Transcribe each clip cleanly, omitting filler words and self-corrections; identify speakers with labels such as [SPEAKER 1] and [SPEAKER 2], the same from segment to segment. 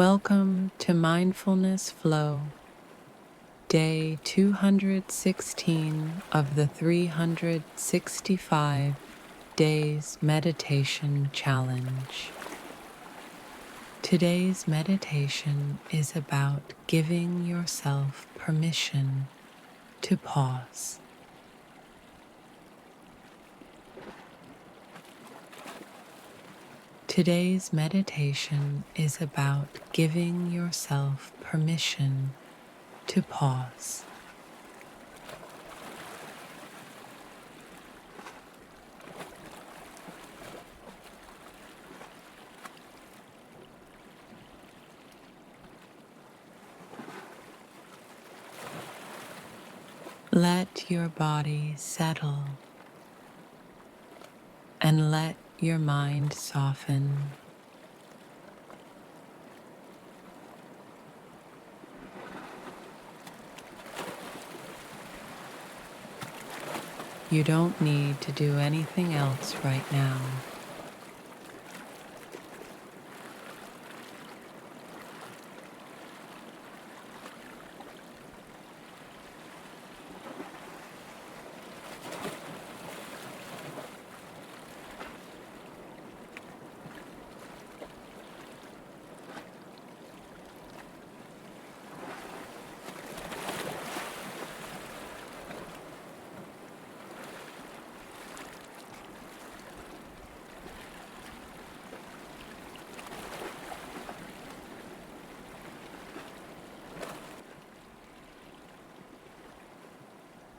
[SPEAKER 1] Welcome to Mindfulness Flow, day 216 of the 365 Days Meditation Challenge. Today's meditation is about giving yourself permission to pause. Today's meditation is about giving yourself permission to pause. Let your body settle and let your mind soften. You don't need to do anything else right now.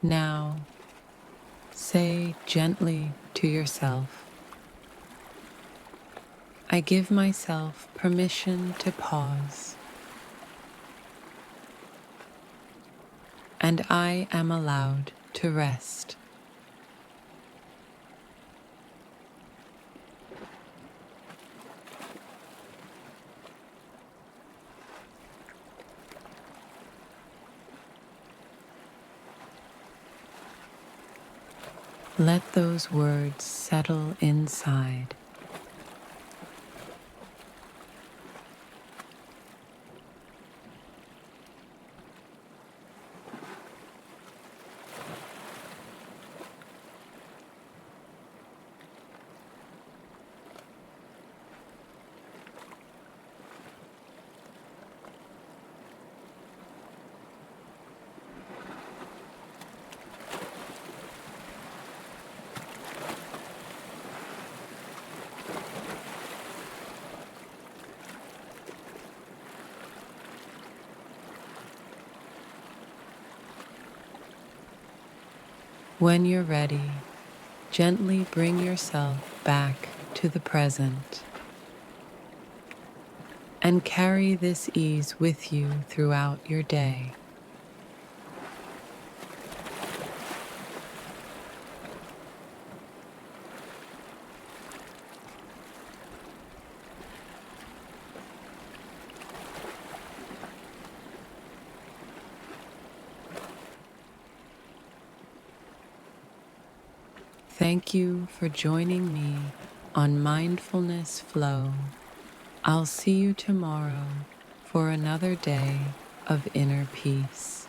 [SPEAKER 1] Now, say gently to yourself, I give myself permission to pause, and I am allowed to rest. Let those words settle inside. When you're ready, gently bring yourself back to the present and carry this ease with you throughout your day. Thank you for joining me on Mindfulness Flow. I'll see you tomorrow for another day of inner peace.